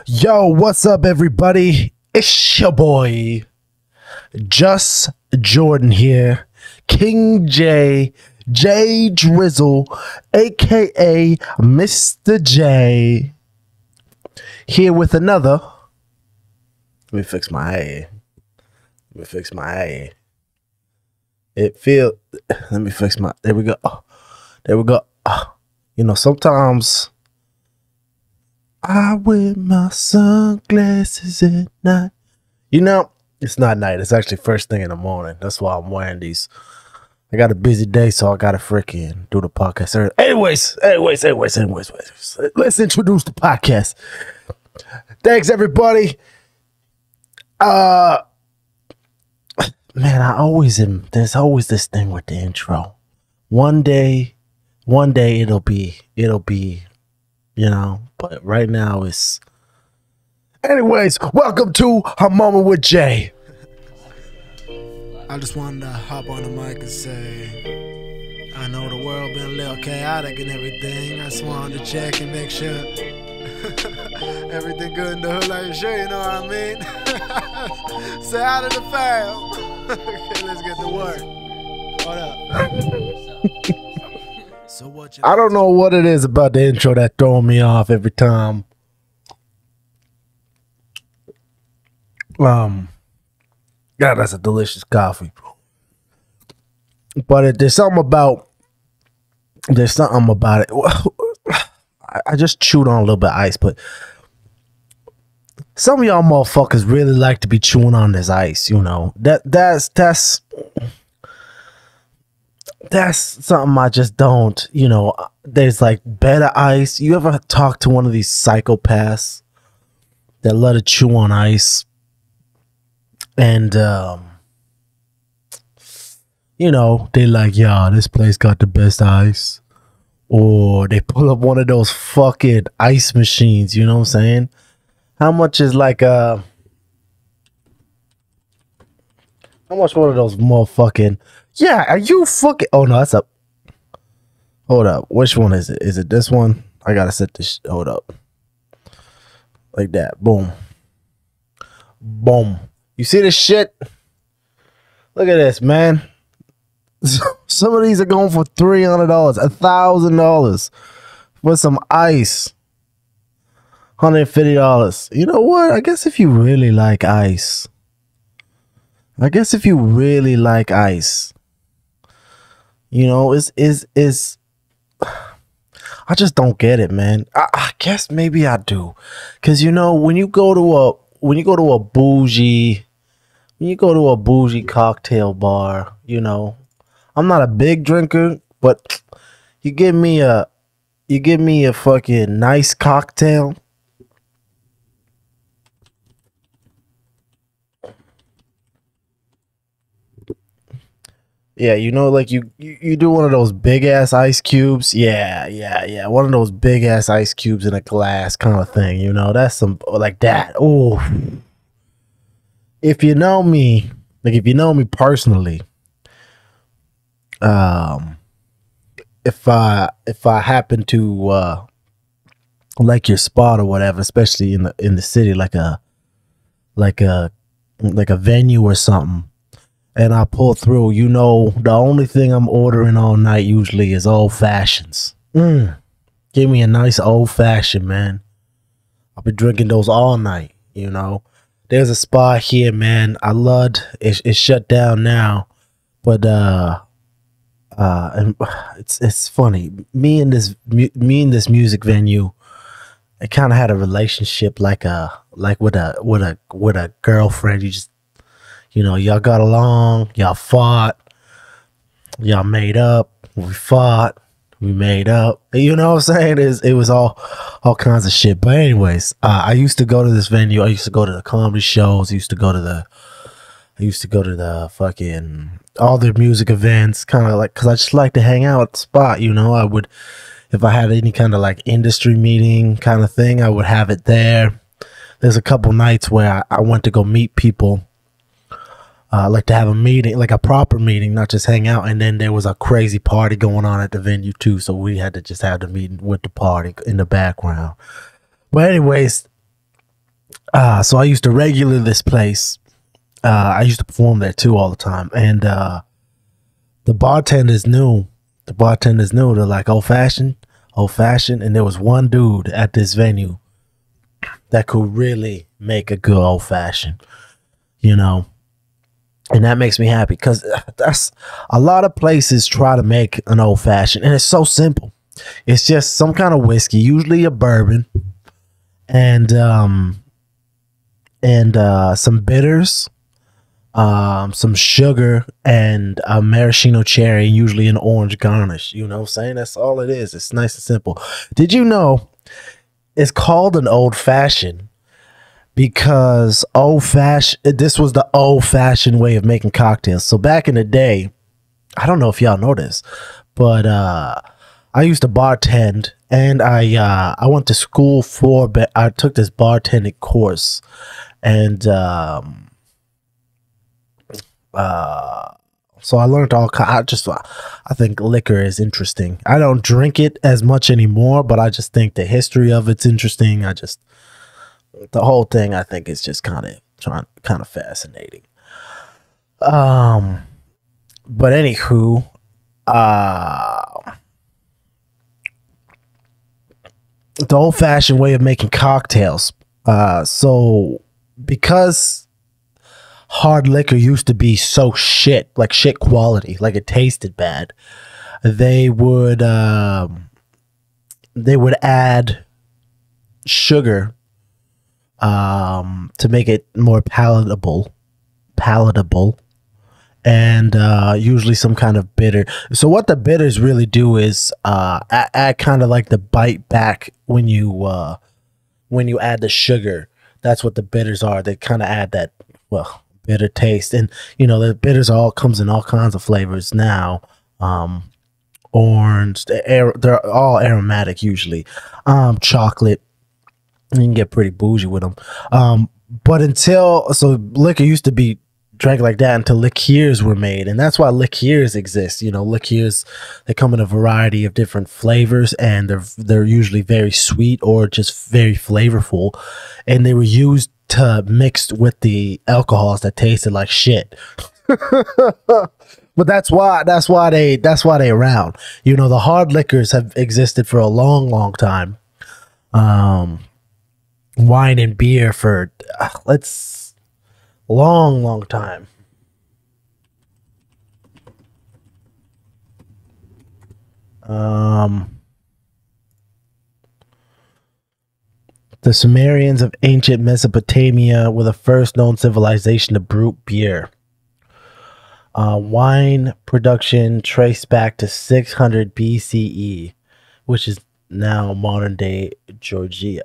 Yo, what's up, everybody? It's your boy, JusJrdn here, King J, J Drizzle, aka Mr. J, here with another. Let me fix my hair. Let me fix my. There we go. There we go. You know, sometimes I wear my sunglasses at night. You know, it's not night. It's actually first thing in the morning. That's why I'm wearing these. I got a busy day, so I gotta freaking do the podcast early. Anyways, let's introduce the podcast. Thanks, everybody. Man, there's always this thing with the intro. One day it'll be, you know, but right now it's. Anyways, welcome to A Moment with Jay. I just wanted to hop on the mic and say, I know the world been a little chaotic and everything. I just wanted to check and make sure everything good in the hood, like sure, you know what I mean? Say out of the fam. Okay, let's get to work. What up? So what you I don't know what it is about the intro that throws me off every time. God, that's a delicious coffee. But there's something about it. I just chewed on a little bit of ice, but some of y'all motherfuckers really like to be chewing on this ice, you know. That's something I just don't, you know. There's like better ice. You ever talk to one of these psychopaths that love to chew on ice? And you know, they like, yeah, this place got the best ice. Or they pull up one of those fucking ice machines, you know what I'm saying? How much is like how much one of those motherfucking, yeah, are you fucking, oh no, that's up. Hold up, which one is it? Is it this one? I gotta set this, hold up. Like that, boom. Boom. You see this shit? Look at this, man. Some of these are going for $300, $1,000 for some ice. $150. You know what? I guess if you really like ice. You know, is I just don't get it, man. I guess maybe I do. Cause you know, when you go to a bougie cocktail bar, you know, I'm not a big drinker, but you give me a fucking nice cocktail. Yeah, you know, like you do one of those big ass ice cubes. Yeah. One of those big ass ice cubes in a glass kind of thing, you know. That's some like that. Oh. If you know me personally, if I happen to like your spot or whatever, especially in the city, like a venue or something, and I pull through, you know, the only thing I'm ordering all night usually is old fashions. Give me a nice old fashioned, man. I'll be drinking those all night, you know. There's a spot here, man. I loved it. It's shut down now, but and it's funny. Me and this music venue, I kind of had a relationship like with a girlfriend. You just, you know, y'all got along, y'all fought, y'all made up, we fought, we made up. You know what I'm saying? It was all kinds of shit. But anyways, I used to go to this venue. I used to go to the comedy shows. I used to go to the fucking all the music events, kind of like, because I just like to hang out at the spot. You know, I would, if I had any kind of like industry meeting kind of thing, I would have it there. There's a couple nights where I went to go meet people. Like to have a meeting, like a proper meeting, not just hang out. And then there was a crazy party going on at the venue too, so we had to just have the meeting with the party in the background. But anyways, So I used to regular this place. I used to perform there too all the time, and the bartenders knew. The bartenders knew. They're like old fashioned, and there was one dude at this venue that could really make a good old fashioned, you know. And that makes me happy because that's a lot of places try to make an old fashioned, and it's so simple. It's just some kind of whiskey, usually a bourbon, and some bitters, some sugar, and a maraschino cherry, usually an orange garnish. You know what I'm saying? That's all it is. It's nice and simple. Did you know it's called an old fashioned because this was the old fashioned way of making cocktails. So back in the day, I don't know if y'all know this, but I used to bartend, and I went to school I took this bartending course, and so I learned I think liquor is interesting. I don't drink it as much anymore, but I just think the history of it's interesting. The whole thing I think is just kind of fascinating. But anywho, the old fashioned way of making cocktails. So because hard liquor used to be so shit quality, like it tasted bad, they would add sugar to make it more palatable, and usually some kind of bitter. So what the bitters really do is add kind of like the bite back when you add the sugar. That's what the bitters are. They kind of add that, well, bitter taste. And the bitters comes in all kinds of flavors now. Orange, they're all aromatic usually. Chocolate. You can get pretty bougie with them. But liquor used to be drank like that until liqueurs were made, and that's why liqueurs exist. Liqueurs, they come in a variety of different flavors, and they're usually very sweet or just very flavorful, and they were used to mix with the alcohols that tasted like shit. But that's why they around. The hard liquors have existed for a long time. Wine and beer for long time. The Sumerians of ancient Mesopotamia were the first known civilization to brew beer. Wine production traced back to 600 BCE, which is now modern day Georgia.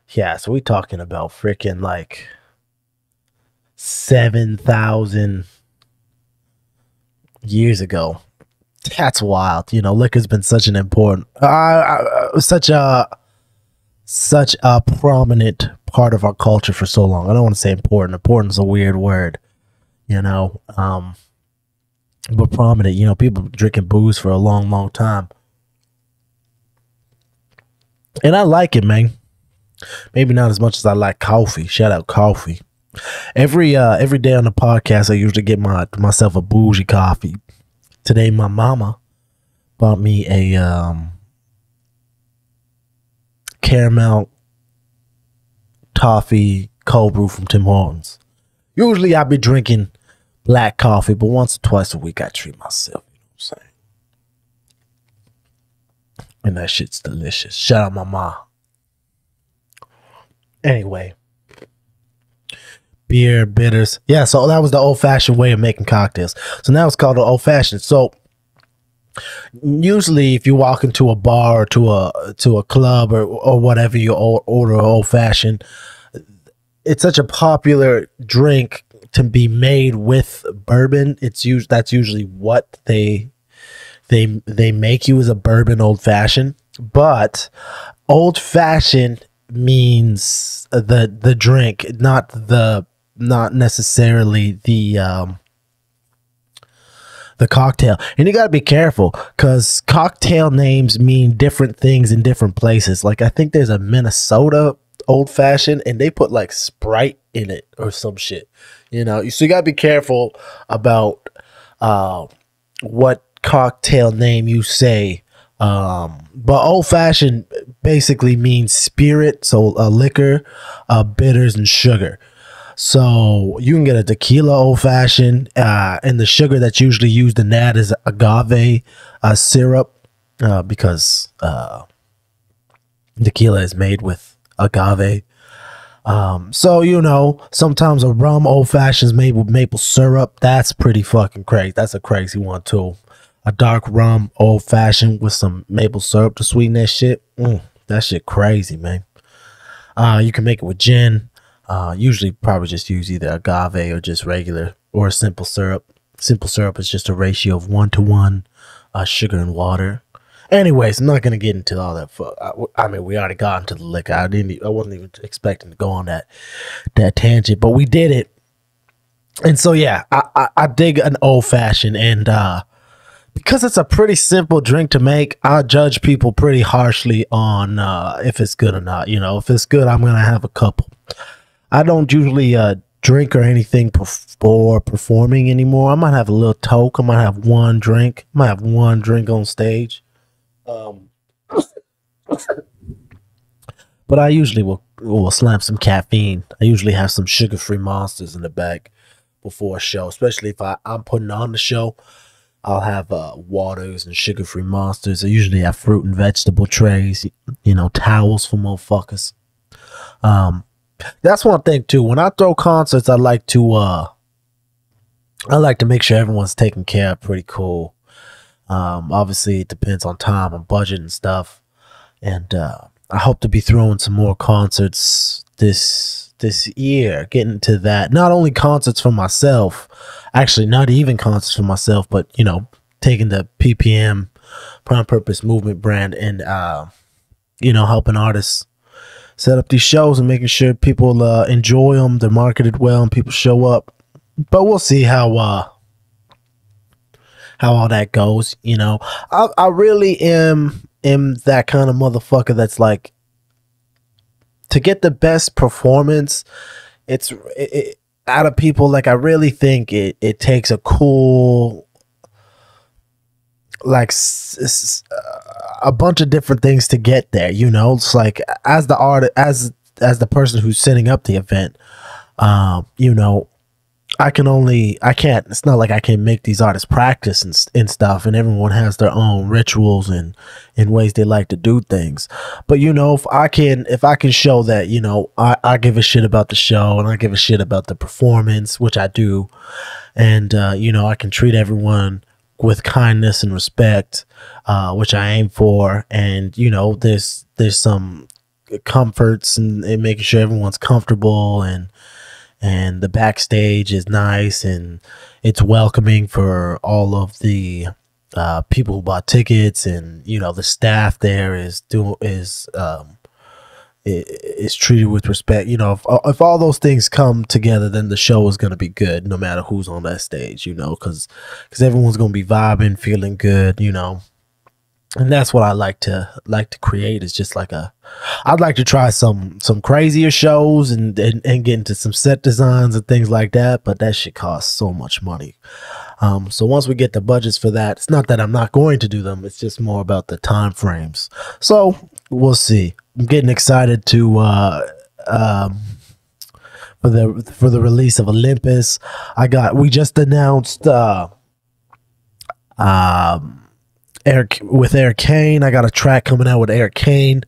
Yeah, so we're talking about freaking like 7,000 years ago. That's wild. Liquor's been such an important, such a prominent part of our culture for so long. I don't want to say important. Important is a weird word, but prominent. People drinking booze for a long time, and I like it, man. Maybe not as much as I like coffee. Shout out coffee. Every day on the podcast, I usually get myself a bougie coffee. Today, my mama bought me a caramel toffee cold brew from Tim Hortons. Usually, I be drinking black coffee, but once or twice a week, I treat myself. You know what I'm saying? And that shit's delicious. Shout out my mom. Anyway, beer, bitters. Yeah, so that was the old-fashioned way of making cocktails. So now it's called an old-fashioned. So usually if you walk into a bar or to a club or whatever, you order an old-fashioned. It's such a popular drink to be made with bourbon. That's usually what they make you as a bourbon old-fashioned. But old-fashioned means the drink, not necessarily the the cocktail. And you got to be careful because cocktail names mean different things in different places. Like I think there's a Minnesota old fashioned and they put like Sprite in it or some shit, you know. So you got to be careful about what cocktail name you say. But old fashioned basically means spirit, so liquor, bitters, and sugar. So you can get a tequila old fashioned, and the sugar that's usually used in that is agave syrup, because tequila is made with agave. So you know, sometimes a rum old fashioned is made with maple syrup. That's pretty fucking crazy. That's a crazy one too. A dark rum old fashioned with some maple syrup to sweeten that shit. That shit crazy, man. You can make it with gin. Usually probably just use either agave or just regular or simple syrup. Simple syrup is just a ratio of 1-to-1 sugar and water. Anyways, I'm not gonna get into all that. I mean, we already got into the liquor. I wasn't even expecting to go on that tangent, but we did it. And so yeah, I dig an old fashioned, and because it's a pretty simple drink to make, I judge people pretty harshly on if it's good or not. You know, if it's good, I'm gonna have a couple. I don't usually drink or anything before performing anymore. I might have a little toke. I might have one drink. I might have one drink on stage. But I usually will slam some caffeine. I usually have some sugar-free monsters in the bag before a show, especially if I'm putting on the show. I'll have waters and sugar-free monsters. I usually have fruit and vegetable trays, you know, towels for motherfuckers. That's one thing too. When I throw concerts, I like to make sure everyone's taken care of pretty cool. Obviously it depends on time and budget and stuff. And I hope to be throwing some more concerts this year, getting to that. Not only concerts for myself, actually not even concerts for myself, but you know, taking the PPM Prime Purpose Movement brand and you know, helping artists set up these shows and making sure people enjoy them, they're marketed well, and people show up. But we'll see how all that goes. You know, I really am that kind of motherfucker that's like, to get the best performance, it's out of people. Like I really think it takes a cool, like a bunch of different things to get there. You know, it's like as the artist, as the person who's setting up the event, you know, it's not like I can make these artists practice and stuff, and everyone has their own rituals and ways they like to do things. But you know, if I can show that, you know, I give a shit about the show and I give a shit about the performance, which I do, and you know, I can treat everyone with kindness and respect, which I aim for, and you know, there's some comforts and making sure everyone's comfortable, and the backstage is nice and it's welcoming for all of the people who bought tickets, and you know, the staff there is treated with respect. You know, if all those things come together, then the show is going to be good no matter who's on that stage, you know, because everyone's going to be vibing, feeling good, you know. And that's what I like to create, is just like I'd like to try some crazier shows and get into some set designs and things like that, but that shit costs so much money. So once we get the budgets for that, it's not that I'm not going to do them, it's just more about the time frames. So we'll see. I'm getting excited to for the release of Olympus. We just announced with Eric Kane. I got a track coming out with Eric Kane.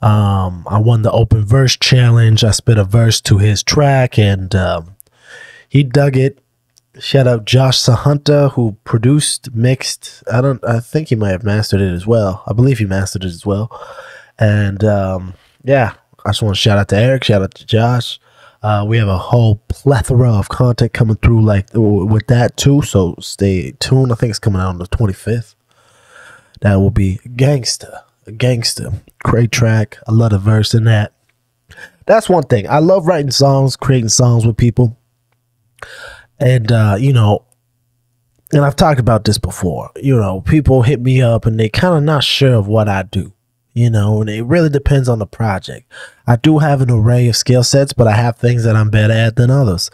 I won the open verse challenge. I spit a verse to his track, and he dug it. Shout out Josh Sahunta, who produced, mixed. I think he might have mastered it as well. I believe he mastered it as well. And yeah, I just want to shout out to Eric, shout out to Josh. We have a whole plethora of content coming through like with that too, so stay tuned. I think it's coming out on the 25th. That will be gangsta. Great track. I love the verse in that. That's one thing. I love writing songs, creating songs with people. And you know, and I've talked about this before, you know, people hit me up and they kind of not sure of what I do, you know, and it really depends on the project. I do have an array of skill sets, but I have things that I'm better at than others.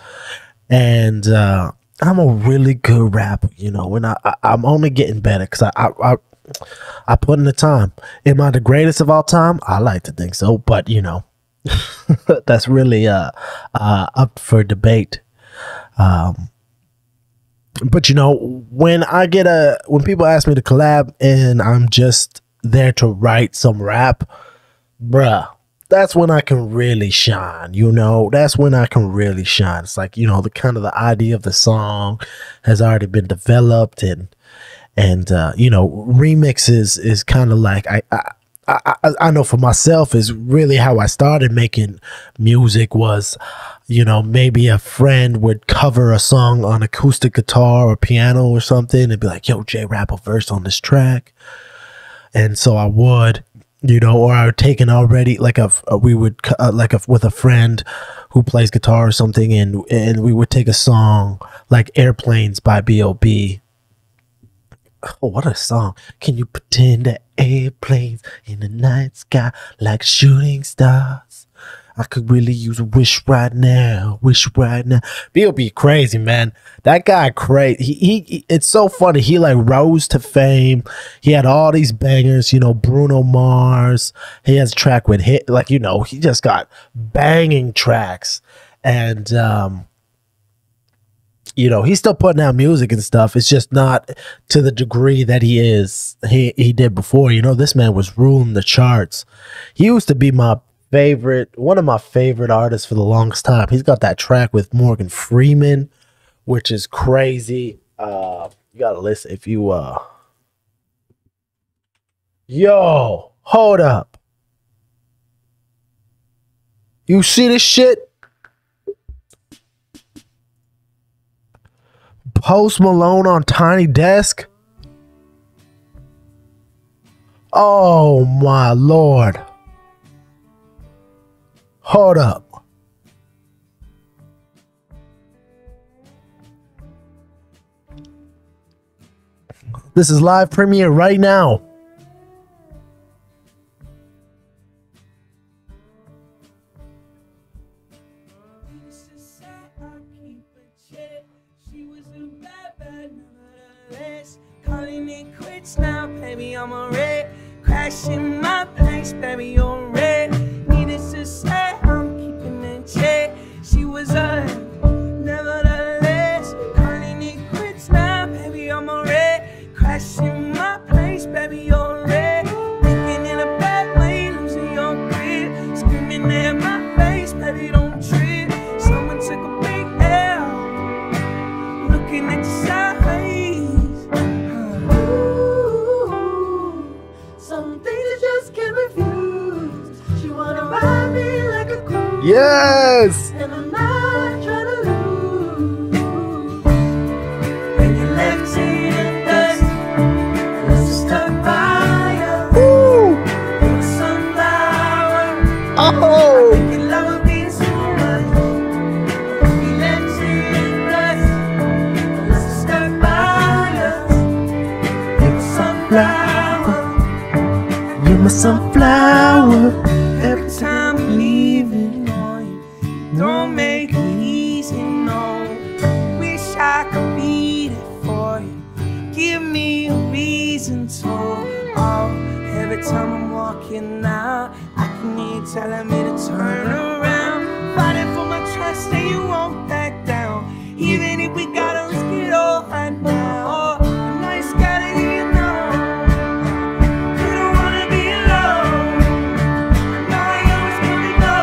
And I'm a really good rapper, you know, and I'm only getting better because I put in the time. Am I the greatest of all time? I like to think so, but you know, that's really up for debate. But you know, when people ask me to collab and I'm just there to write some rap, bruh, that's when I can really shine, you know. That's when I can really shine. It's like, you know, the idea of the song has already been developed, and you know, remixes is kind of like I know for myself is really how I started making music. Was, you know, maybe a friend would cover a song on acoustic guitar or piano or something and be like, yo, Jay, rap a verse on this track. And so I would, you know, or I would take an already, like with a friend who plays guitar or something, and we would take a song like Airplanes by B.O.B. Oh, what a song. Can you pretend that airplanes in the night sky like shooting stars? I could really use a wish right now. Wish right now. B.O.B. crazy, man. That guy crazy. He it's so funny. He like rose to fame. He had all these bangers, you know, Bruno Mars. He has a track with hit, like, you know, he just got banging tracks. And you know, he's still putting out music and stuff. It's just not to the degree that he did before. You know, this man was ruling the charts. He used to be one of my favorite artists for the longest time. He's got that track with Morgan Freeman, which is crazy. You gotta listen if you yo, hold up. You see this shit? Post Malone on Tiny Desk. Oh my Lord. Hold up. This is live premiere right now. Calling it quits now, baby, I'm on red. Crashing my place, baby, on red. Needless to say, I'm keeping in check. She was a nevertheless. Calling it quits now, baby, I'm on red. Crashing my place, baby, on red. Thinking in a bad way, losing your grip. Screaming at my face, baby, don't trip. Someone took a big L. Looking at your sideways. Yes. And I'm not trying to lose. When you left in the dust, I was stuck by you. Ooh. You were sunflower. Oh. I think your love would be too much. When you left in the dust, I was stuck by you. You were sunflower. You're my sunflower. Every time you leave it. Don't make it easy, no. Wish I could be there for you. Give me a reason to. Oh, every time I'm walking out, I can hear you telling me to turn around. Fighting for my trust and you won't back down. Even if we gotta risk it all right now. Oh, a nice guy that you know. You don't wanna be alone. I know you always gonna go.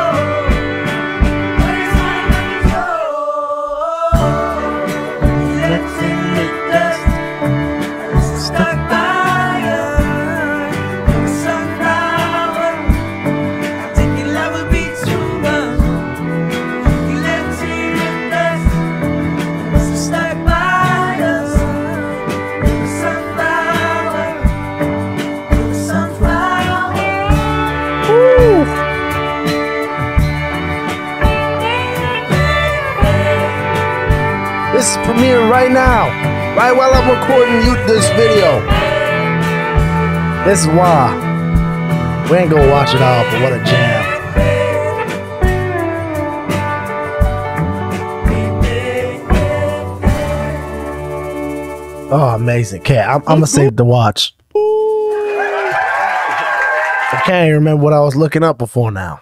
This is premiere right now. Right while I'm recording you this video. This is why. We ain't gonna watch it all, but what a jam. Oh, amazing. Okay, I'm gonna save the watch. I can't even remember what I was looking up before now.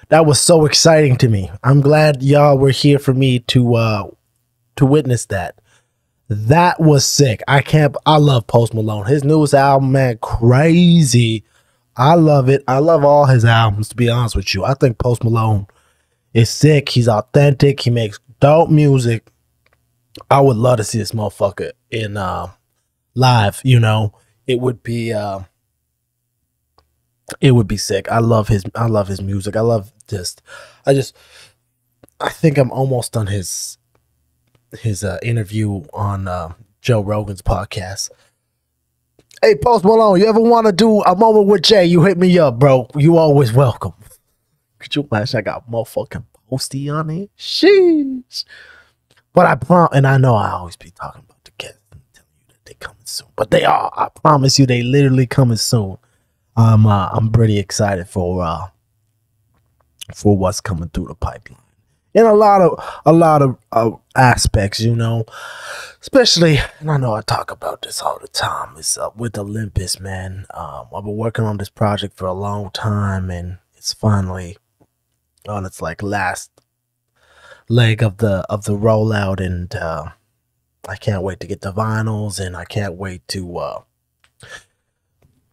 That was so exciting to me. I'm glad y'all were here for me to witness that. That was sick. I love Post Malone. His newest album, man, crazy. I love it. I love all his albums, to be honest with you. I think Post Malone is sick. He's authentic. He makes dope music. I would love to see this motherfucker in live, you know. It would be sick. I love his music. I think I'm almost done his interview on Joe Rogan's podcast. Hey, Post Malone, you ever want to do a moment with Jay? You hit me up, bro. You always welcome. Could you imagine I got motherfucking Posty on it? Sheesh. But I know I always be talking about the cats and telling you that they coming soon. But they are. I promise you, they literally coming soon. I'm pretty excited for what's coming through the pipeline. In a lot of aspects, you know, especially, and I know I talk about this all the time, is with Olympus, man. I've been working on this project for a long time, and it's finally on its like last leg of the rollout, and I can't wait to get the vinyls, and I can't wait to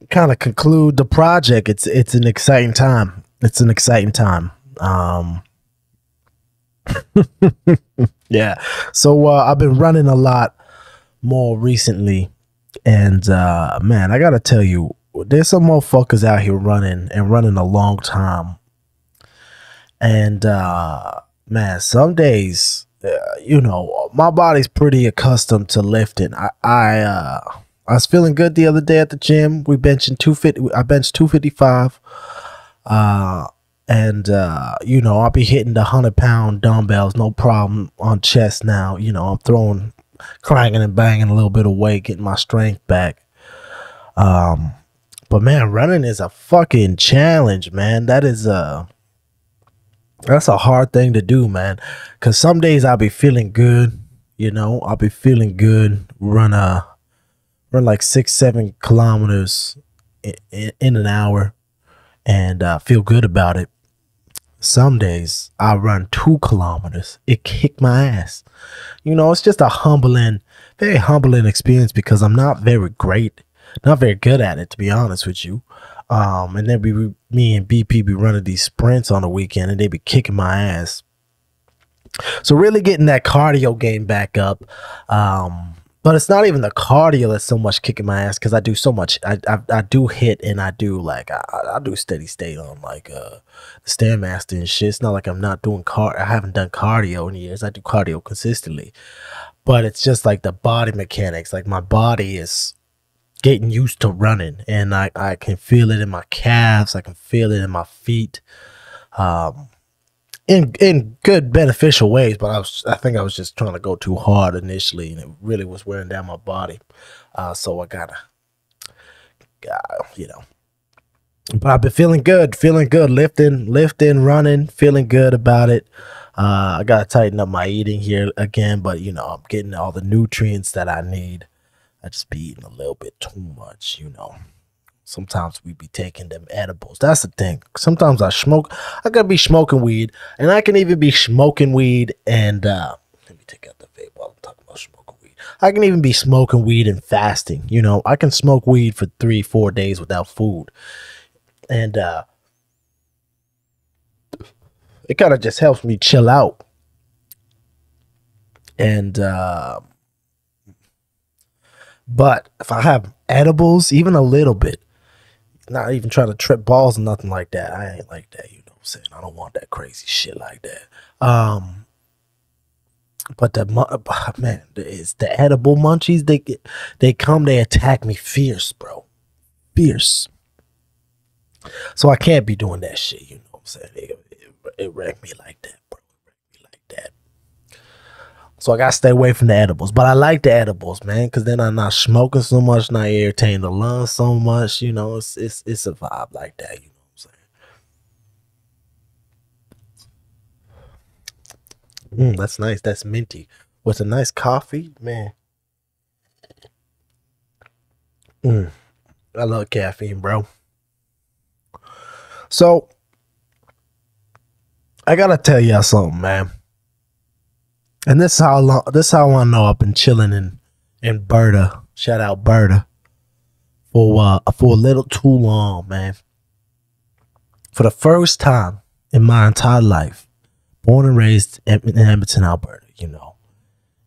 kind of conclude the project. It's an exciting time. It's an exciting time. Yeah, so I've been running a lot more recently, and man, I gotta tell you, there's some motherfuckers out here running a long time, and man, some days, you know, my body's pretty accustomed to lifting. I was feeling good the other day at the gym. We benching 250. I benched 255. And you know, I'll be hitting the 100-pound dumbbells, no problem, on chest now. You know, I'm throwing, cranking and banging a little bit of weight, getting my strength back. But man, running is a fucking challenge, man. That's a hard thing to do, man. Cause some days I'll be feeling good, you know, I'll be feeling good, run like 6-7 kilometers in an hour, and feel good about it. Some days I run 2 kilometers. It kicked my ass. You know, it's just a very humbling experience, because I'm not very good at it, to be honest with you. And then me and BP be running these sprints on the weekend, and they be kicking my ass. So really getting that cardio game back up. But it's not even the cardio that's so much kicking my ass, because I do so much. I do hit, and I do like I do steady state on like the Stairmaster and shit. It's not like I'm not doing I haven't done cardio in years. I do cardio consistently, but it's just like the body mechanics. Like my body is getting used to running, and I can feel it in my calves. I can feel it in my feet. In good beneficial ways, but I think I was just trying to go too hard initially, and it really was wearing down my body. So I gotta, you know. But I've been feeling good, lifting, running, feeling good about it. I gotta tighten up my eating here again, but you know, I'm getting all the nutrients that I need. I just be eating a little bit too much, you know. Sometimes we be taking them edibles. That's the thing. Sometimes I gotta be smoking weed, and I can even be smoking weed and let me take out the vape while I'm talking about smoking weed. I can even be smoking weed and fasting. You know, I can smoke weed for 3-4 days without food, and it kind of just helps me chill out. And but if I have edibles, even a little bit, not even trying to trip balls or nothing like that. I ain't like that, you know what I'm saying? I don't want that crazy shit like that. But man, it's the edible munchies. They attack me fierce, bro. Fierce. So I can't be doing that shit, you know what I'm saying? It wrecked me like that, bro. It wrecked me like that. So I gotta stay away from the edibles. But I like the edibles, man, because then I'm not smoking so much, not irritating the lungs so much. You know, it's a vibe like that. You know what I'm saying? That's nice. That's minty with a nice coffee, man. I love caffeine, bro. So I gotta tell y'all something, man. And this is how I know I've been chilling in Berta. Shout out Berta for a little too long, man. For the first time in my entire life, born and raised in Edmonton, Alberta, you know,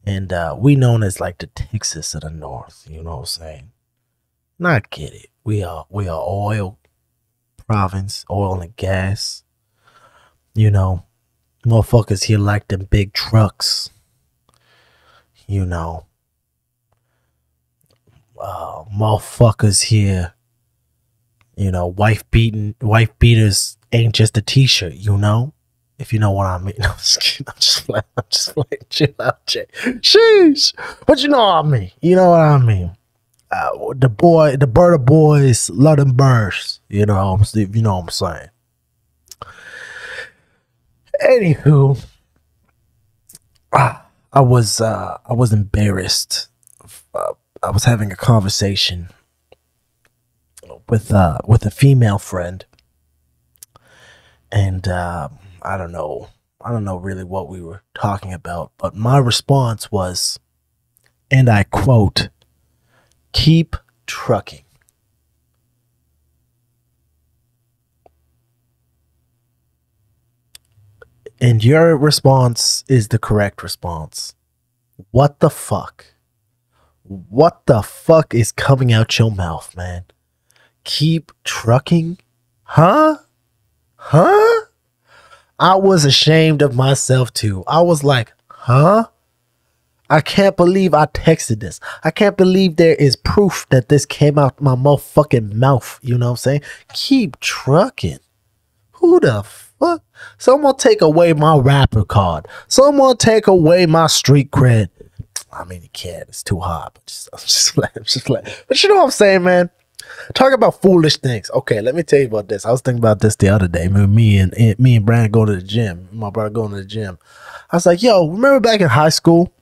and we known as like the Texas of the North. You know what I'm saying? And I get it. We are oil province, oil and gas. You know, motherfuckers here like them big trucks. You know, motherfuckers here. You know, wife beaters ain't just a t-shirt. You know, if you know what I mean. I'm just kidding. I'm just playing. Chill out, Jay. Sheesh. But you know what I mean. You know what I mean. The Berta boys love them birds. You know what I'm saying. Anywho, I was embarrassed. I was having a conversation with a female friend, and I don't know really what we were talking about, but my response was, and I quote, "Keep trucking." And your response is the correct response. What the fuck? What the fuck is coming out your mouth, man? Keep trucking? Huh? I was ashamed of myself too. I was like, huh? I can't believe I texted this. I can't believe there is proof that this came out my motherfucking mouth. You know what I'm saying? Keep trucking. Who the fuck? Someone take away my rapper card. Someone take away my street cred. I mean, you can't. It's too hard. But I'm just like. But you know what I'm saying, man? Talk about foolish things. Okay, let me tell you about this. I was thinking about this the other day. Me and Brandon going to the gym. My brother going to the gym. I was like, yo, remember back in high school?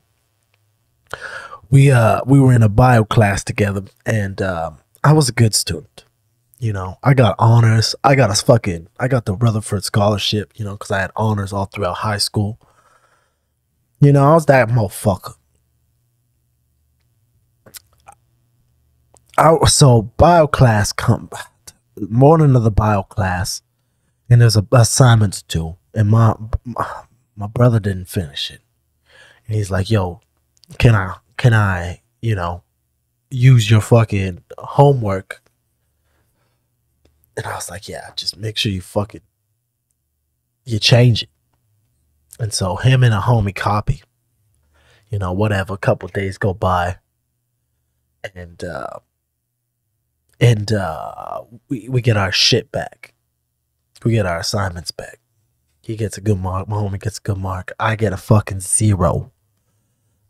We were in a bio class together, and I was a good student. You know, I got honors. I got the Rutherford scholarship, you know, because I had honors all throughout high school. You know, I was that motherfucker. So bio class morning of the bio class, and there's a assignment to do, and my brother didn't finish it, and he's like, "Yo, can I, you know, use your fucking homework?" And I was like, "Yeah, just make sure you change it." And so him and a homie copy, you know, whatever. A couple days go by, and we get our shit back. We get our assignments back. He gets a good mark. My homie gets a good mark. I get a fucking 0.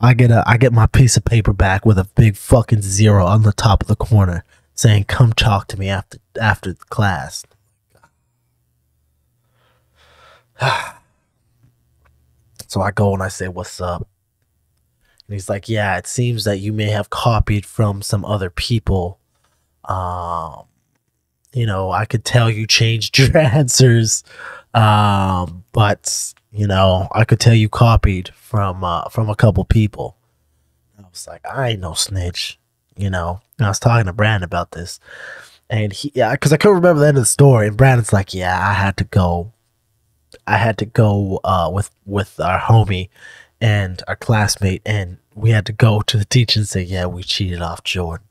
I get my piece of paper back with a big fucking 0 on the top of the corner saying, "Come talk to me after the class." So I go and I say, "What's up?" And he's like, "Yeah, it seems that you may have copied from some other people. You know, I could tell you changed your answers, but you know, I could tell you copied from a couple people." I was like, "I ain't no snitch," you know. And I was talking to Brandon about this, and because I couldn't remember the end of the story. And Brandon's like, "Yeah, I had to go with our homie and our classmate, and we had to go to the teacher and say, yeah, we cheated off Jordan."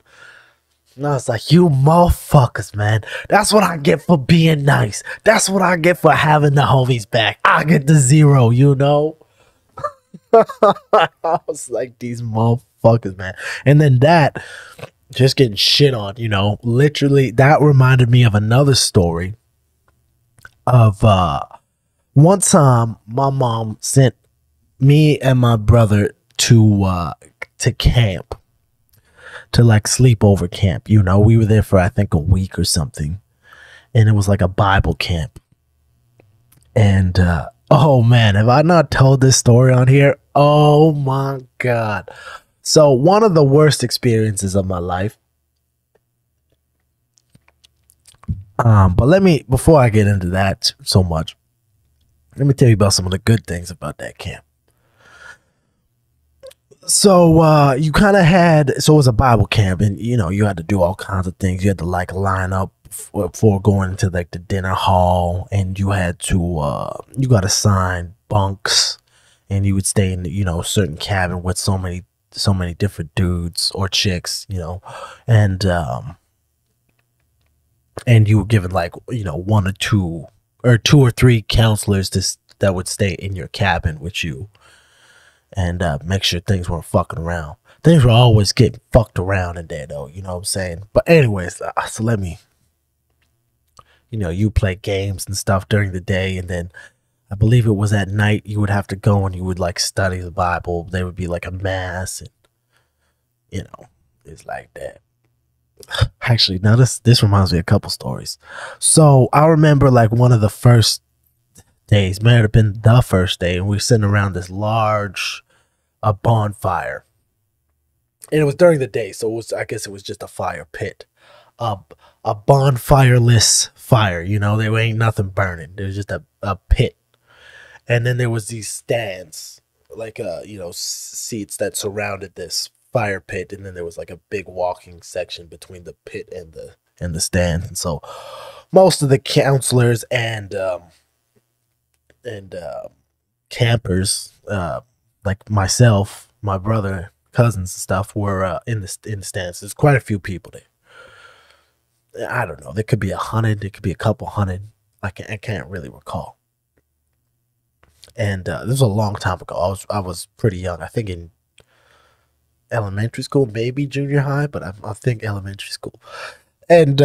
And I was like, "You motherfuckers, man. That's what I get for being nice. That's what I get for having the homies back. I get the 0, you know?" I was like, these motherfuckers, man. And then that, just getting shit on, you know, literally, that reminded me of another story of one time my mom sent me and my brother to camp, to like sleepover camp. You know, we were there for I think a week or something, and it was like a Bible camp. And oh man, have I not told this story on here? Oh my god. So one of the worst experiences of my life. But before I get into that so much, let me tell you about some of the good things about that camp. So you kind of it was a Bible camp, and you know, you had to do all kinds of things. You had to like line up before going into like the dinner hall, and you had to you got assigned bunks, and you would stay in, you know, a certain cabin with so many different dudes or chicks, you know, and you were given like, you know, one or two or three counselors that would stay in your cabin with you, and make sure things weren't fucking around. Things were always getting fucked around in there, though. You know what I'm saying? But anyways, so let me, you know, you play games and stuff during the day, and then I believe it was at night you would have to go and you would like study the Bible. There would be like a mass, and you know, it's like that. Actually, now this reminds me of a couple stories. So I remember like one of the first days, may have been the first day, and we were sitting around this large bonfire, and it was during the day, so I guess it was just a fire pit, a bonfireless fire. You know, there ain't nothing burning. There was just a pit, and then there was these stands, like you know, seats that surrounded this fire pit, and then there was like a big walking section between the pit and the stand. And so most of the counselors and campers, like myself, my brother, cousins and stuff, were in the stands. There's quite a few people there. I don't know, there could be 100, there could be a couple hundred. I can't really recall. And this was a long time ago. I was pretty young, I think in elementary school, maybe junior high, but I think elementary school. And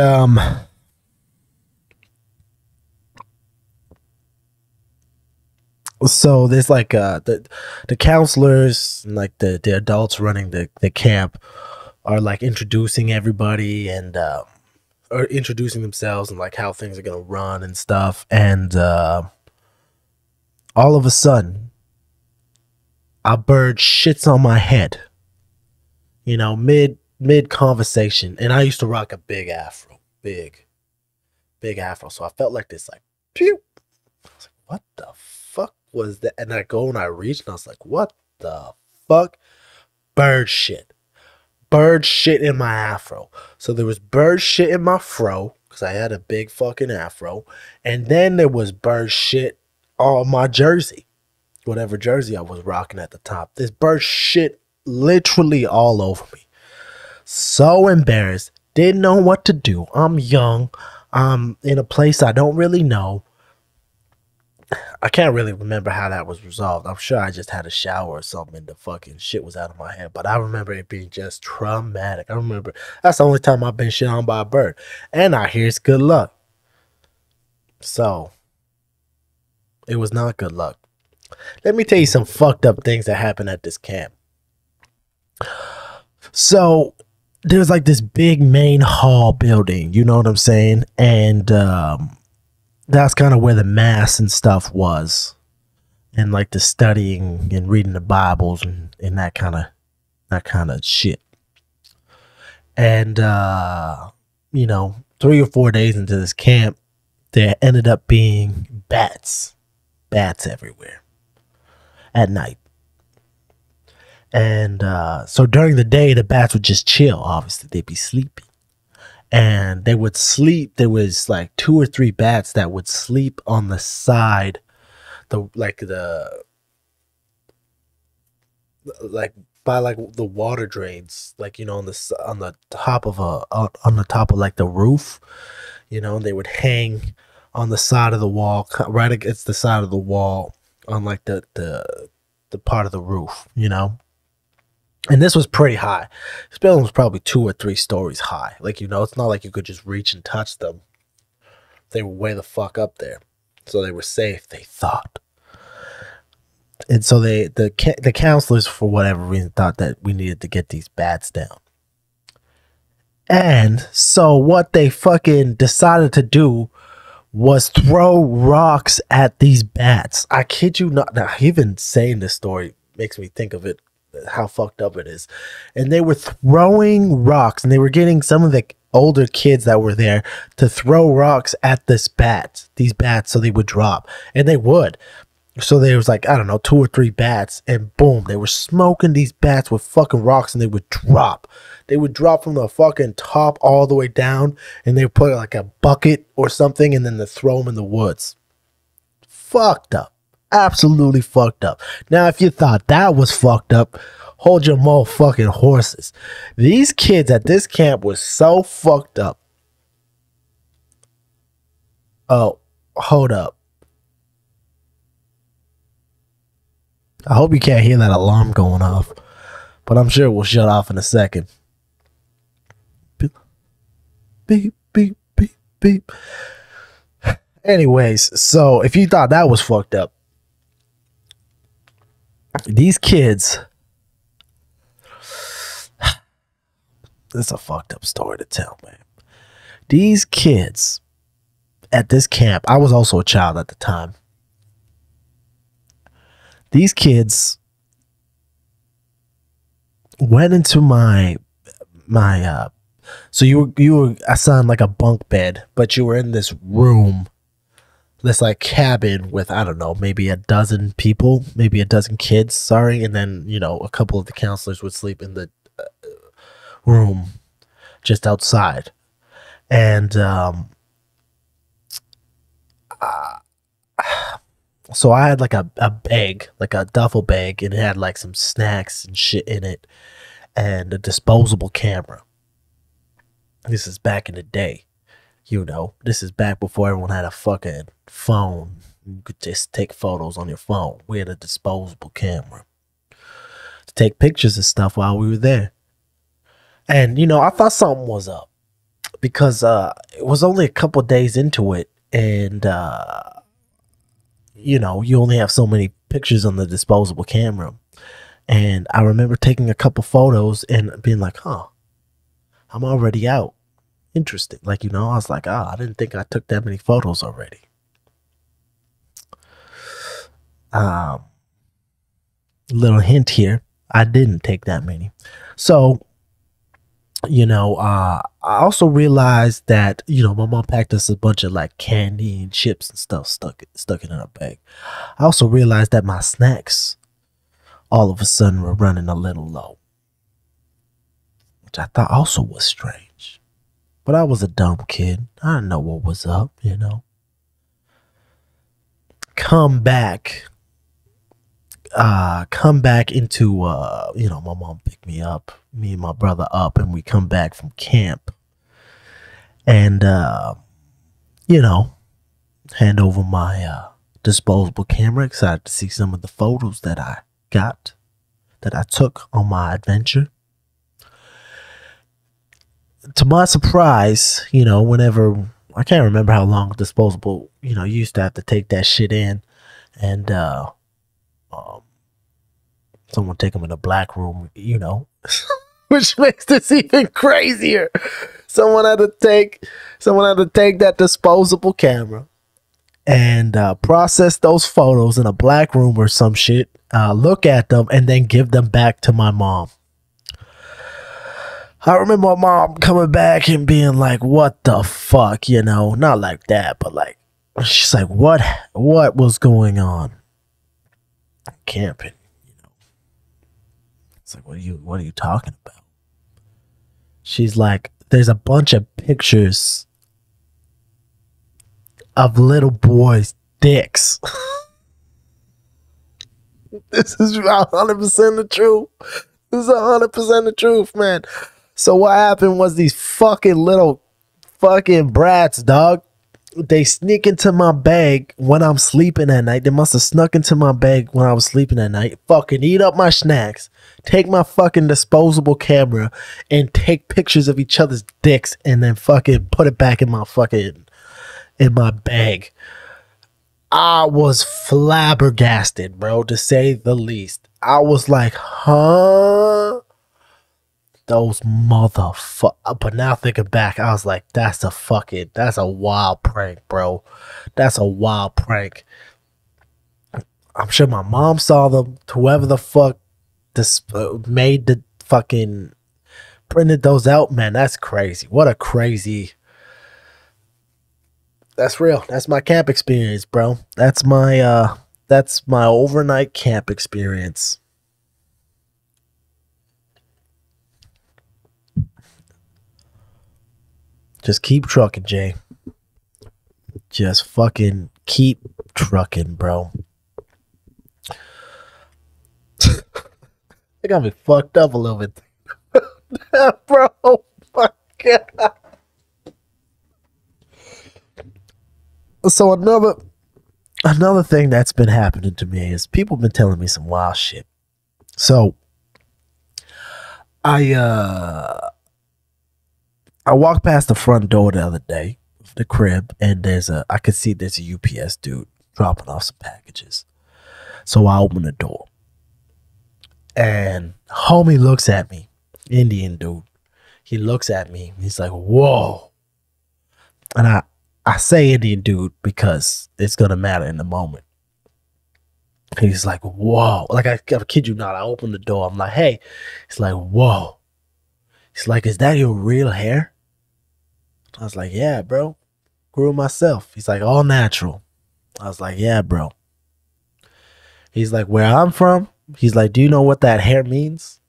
so there's like the counselors and like the adults running the camp are like introducing everybody, and or introducing themselves and like how things are gonna run and stuff. And all of a sudden a bird shits on my head, you know, mid conversation. And I used to rock a big afro, big afro, so I felt like this, like, pew. I was like, what the fuck was that? And I go and I reach, and I was like, what the fuck? Bird shit in my afro. So there was bird shit in my fro, because I had a big fucking afro, and then there was bird shit on my jersey, whatever jersey I was rocking at the top. This bird shit literally all over me. So embarrassed, didn't know what to do. I'm young, I'm in a place I don't really know. I can't really remember how that was resolved. I'm sure I just had a shower or something and the fucking shit was out of my head. But I remember it being just traumatic. I remember that's the only time I've been shit on by a bird. And I hear it's good luck. So it was not good luck. Let me tell you some fucked up things that happened at this camp. So there's like this big main hall building, you know what I'm saying? And that's kind of where the mass and stuff was, and like the studying and reading the Bibles and that kind of shit. And you know, 3 or 4 days into this camp, there ended up being bats everywhere at night. And so during the day, the bats would just chill. Obviously, they'd be sleeping. And they would sleep. There was like 2 or 3 bats that would sleep on the side, like by like the water drains, like, you know, on the top of like the roof, you know. And they would hang on the side of the wall, right against the side of the wall, on like the part of the roof, you know. And this was pretty high. This building was probably 2 or 3 stories high. Like, you know, it's not like you could just reach and touch them. They were way the fuck up there. So they were safe, they thought. And so the counselors, for whatever reason, thought that we needed to get these bats down. And so what they fucking decided to do was throw rocks at these bats. I kid you not. Now, even saying this story makes me think of it, how fucked up it is. And they were throwing rocks, and they were getting some of the older kids that were there to throw rocks at these bats so they would drop. And they would. So there was like, I don't know, 2 or 3 bats, and boom, they were smoking these bats with fucking rocks, and they would drop. They would drop from the fucking top all the way down, and they would put like a bucket or something, and then they throw them in the woods. Fucked up. Absolutely fucked up. Now, if you thought that was fucked up, hold your motherfucking horses. These kids at this camp were so fucked up. Oh, hold up. I hope you can't hear that alarm going off, but I'm sure it will shut off in a second. Beep, beep, beep, beep, beep. Anyways, so if you thought that was fucked up, these kids, it's a fucked up story to tell, man. These kids at this camp, I was also a child at the time. These kids went into my so you were assigned like a bunk bed, but you were in this room, this like cabin with, I don't know, maybe a dozen people, maybe a dozen kids, sorry, and then, you know, a couple of the counselors would sleep in the room just outside. And so I had like a bag, like a duffel bag, and it had like some snacks and shit in it, and a disposable camera. This is back in the day, you know. This is back before everyone had a fucking phone. You could just take photos on your phone. We had a disposable camera to take pictures of stuff while we were there. And, you know, I thought something was up because it was only a couple days into it, and you know, you only have so many pictures on the disposable camera. And I remember taking a couple photos and being like, huh, I'm already out. Interesting. Like, you know, I was like, I didn't think I took that many photos already. Little hint here, I didn't take that many. So, you know, I also realized that, you know, my mom packed us a bunch of like candy and chips and stuff, stuck it in her bag. I also realized that my snacks all of a sudden were running a little low, which I thought also was strange. But I was a dumb kid. I didn't know what was up, you know. Come back into, you know, my mom picked me and my brother up, and we come back from camp. And, you know, hand over my disposable camera, excited to see some of the photos that I took on my adventure. To my surprise, you know, whenever, I can't remember how long disposable, you know, you used to have to take that shit in, and someone take them in a black room, you know, which makes this even crazier. Someone had to take that disposable camera and process those photos in a black room or some shit, look at them, and then give them back to my mom. I remember my mom coming back and being like, what the fuck, you know, not like that, but like, she's like, what was going on? Camping, you know. It's like, what are you talking about? She's like, there's a bunch of pictures of little boys' dicks. This is 100% the truth. This is 100% the truth, man. So what happened was these fucking little fucking brats, dog, they sneak into my bag when I'm sleeping at night. They must have snuck into my bag when I was sleeping at night. Fucking eat up my snacks, take my fucking disposable camera, and take pictures of each other's dicks, and then fucking put it back in my bag. I was flabbergasted, bro, to say the least. I was like, huh? Those motherfuckers. But now thinking back, I was like, that's a wild prank, bro. That's a wild prank. I'm sure my mom saw them. Whoever the fuck this made the fucking printed those out, man. That's crazy. What a crazy. That's real. That's my camp experience, bro. That's my overnight camp experience. Just keep trucking, Jay. Just fucking keep trucking, bro. I got me fucked up a little bit. Bro, oh my God. So another thing that's been happening to me is people been telling me some wild shit. So I walked past the front door the other day of the crib, and I could see there's a UPS dude dropping off some packages. So I open the door, and homie looks at me, Indian dude. He looks at me. He's like, "Whoa," and I say Indian dude because it's gonna matter in the moment. He's like, "Whoa!" Like I kid you not. I open the door. I'm like, "Hey," he's like, "Whoa." He's like, "Is that your real hair?" I was like, "Yeah, bro. Grew it myself." He's like, "All natural." I was like, "Yeah, bro." He's like, "Where I'm from," he's like, "Do you know what that hair means?"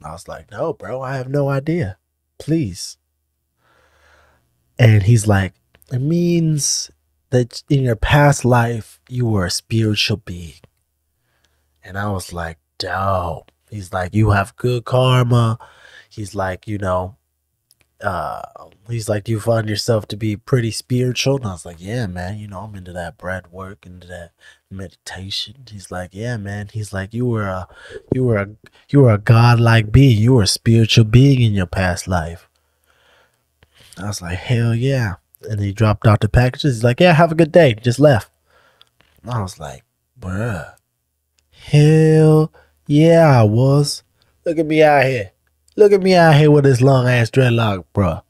I was like, "No, bro. I have no idea. Please." And he's like, "It means that in your past life, you were a spiritual being." And I was like, dope. He's like, "You have good karma." He's like, he's like, "Do you find yourself to be pretty spiritual?" And I was like, "Yeah, man. I'm into that breath work, into that meditation." He's like, "Yeah, man." He's like, you were a godlike being. You were a spiritual being in your past life." I was like, "Hell yeah." And he dropped out the packages. He's like, "Yeah, have a good day." Just left. And I was like, bruh. Hell yeah, I was. Look at me out here. Look at me out here with this long ass dreadlock, bruh.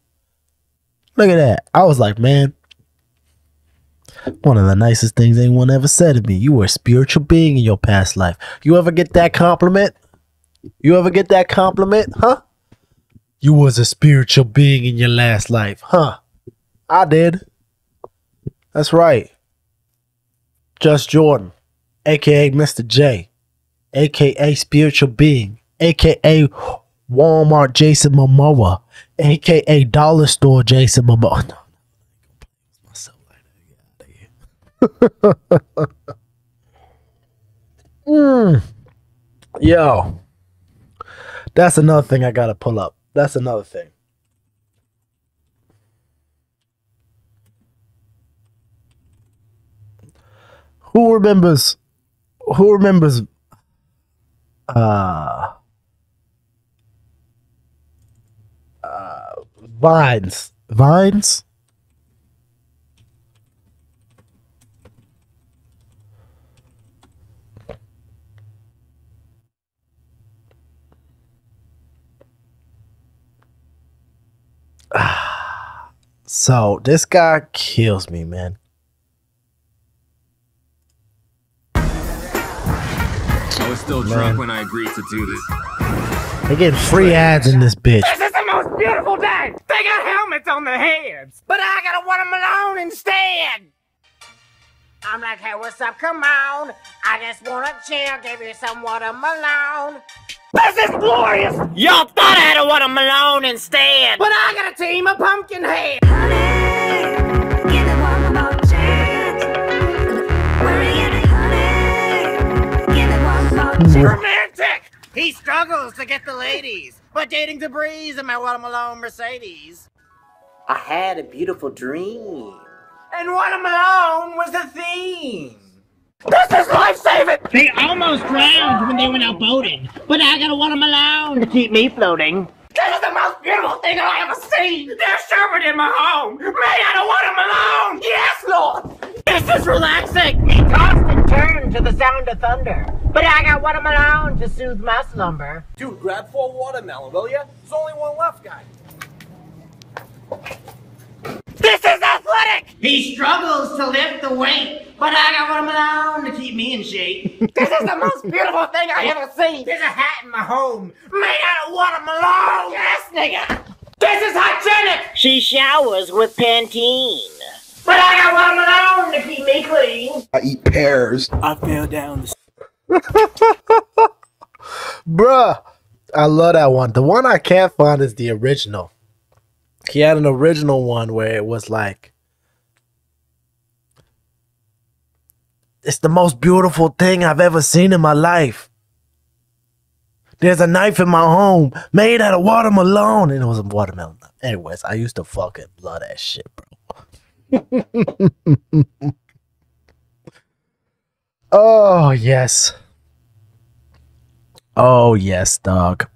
Look at that. I was like, man, one of the nicest things anyone ever said to me. You were a spiritual being in your past life. You ever get that compliment? You ever get that compliment? Huh? You was a spiritual being in your last life. Huh? I did. That's right. JusJrdn, a.k.a. Mr. J, a.k.a. Spiritual Being, a.k.a. Walmart Jason Momoa, a.k.a. Dollar Store Jason Momoa. No, myself like that. Yo, that's another thing I gotta pull up. That's another thing. Who remembers Vines? Vines? So this guy kills me, man. I was still drunk when I agreed to do this. They getting free ads in this bitch. This is the most beautiful day! They got helmets on their heads! But I gotta want them alone instead! I'm like, "Hey, what's up? Come on! I just wanna chill, give you some watermelon." This is glorious! Y'all thought I had a watermelon instead! But I got a team of pumpkin heads! Honey, give it one more chance. Where are you, honey? Give it one more chance. Romantic! He struggles to get the ladies, but dating the breeze in my watermelon Mercedes. I had a beautiful dream, and watermelon was the theme. This is life-saving! They almost drowned when they went out boating, but I got a watermelon to keep me floating. This is the most beautiful thing I've ever seen! There's sherbet in my home, made out of watermelon! Yes, Lord! This just relaxing. He tossed and turned to the sound of thunder. But I got one of my own to soothe my slumber. Dude, grab 4 watermelon, will ya? There's only one left, guy. This is athletic! He struggles to lift the weight, but I got one of my own to keep me in shape. This is the most beautiful thing I ever seen. There's a hat in my home made out of watermelon. Yes, nigga. This is hygienic. She showers with Pantene, but I got one of my own to keep me clean. I eat pears. I fell down the Bruh, I love that one. The one I can't find is the original. He had an original one where it was like, it's the most beautiful thing I've ever seen in my life. There's a knife in my home made out of watermelon. And it was a watermelon. Anyways, I used to fucking love that shit, bro. Oh, yes. Oh, yes, dog.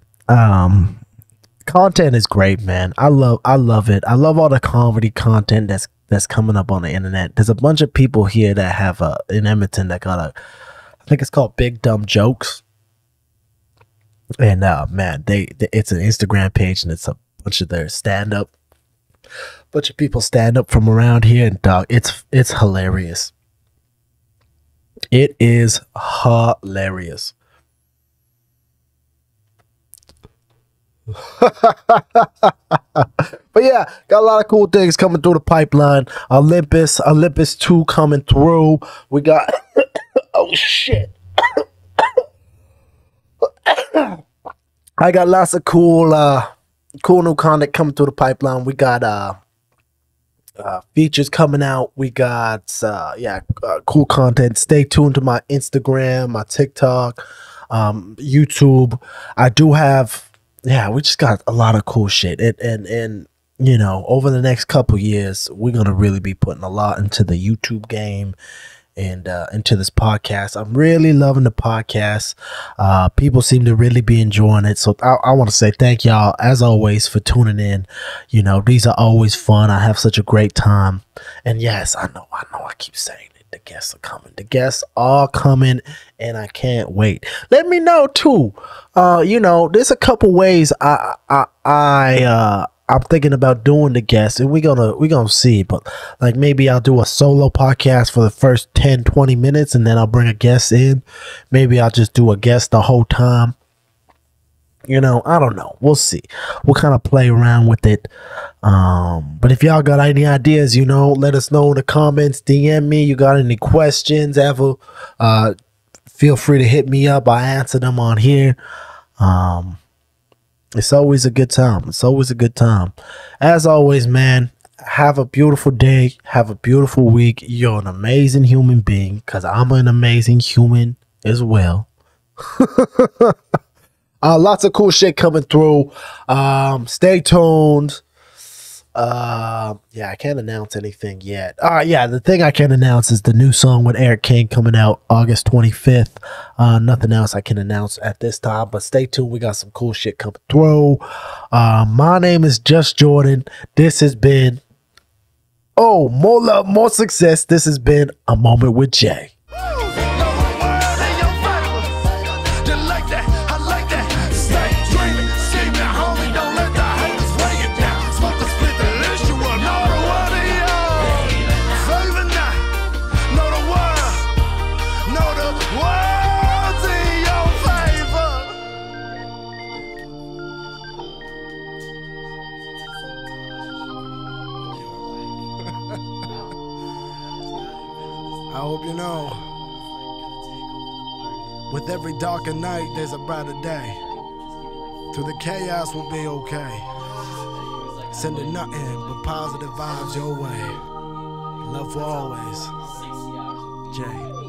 Content is great, man. I love it. I love all the comedy content that's coming up on the internet. There's a bunch of people here that have in Edmonton that got I think it's called Big Dumb Jokes. And man, it's an Instagram page and it's a bunch of their stand-up. Bunch of people stand up from around here, and dog, it's hilarious. It is hilarious. But yeah, got a lot of cool things coming through the pipeline. Olympus 2 coming through. We got oh shit. I got lots of cool new content coming through the pipeline. We got features coming out. We got cool content. Stay tuned to my Instagram, my TikTok, YouTube. I do have we just got a lot of cool shit. And you know, over the next couple years, we're gonna really be putting a lot into the YouTube game and into this podcast. I'm really loving the podcast. People seem to really be enjoying it. So I want to say thank y'all as always for tuning in. You know, these are always fun. I have such a great time. And yes, I know I keep saying it. The guests are coming. The guests are coming, and I can't wait. Let me know too. You know, there's a couple ways I'm thinking about doing the guests, and we're gonna see. But like maybe I'll do a solo podcast for the first 10-20 minutes, and then I'll bring a guest in. Maybe I'll just do a guest the whole time. You know, I don't know. We'll see. We'll kind of play around with it. But if y'all got any ideas, you know, let us know in the comments. DM me. You got any questions ever? Feel free to hit me up. I answer them on here. It's always a good time. It's always a good time. As always, man, have a beautiful day. Have a beautiful week. You're an amazing human being, because I'm an amazing human as well. Lots of cool shit coming through. Stay tuned. I can't announce anything yet. The thing I can announce is the new song with Eric King coming out August 25th. Nothing else I can announce at this time, but stay tuned. We got some cool shit coming through. My name is JusJrdn. This has been more love, more success. This has been A Moment with Jay. I hope you know, with every darker night, there's a brighter day. Through the chaos, we'll be okay. Sending nothing but positive vibes your way. Love for always. Jay.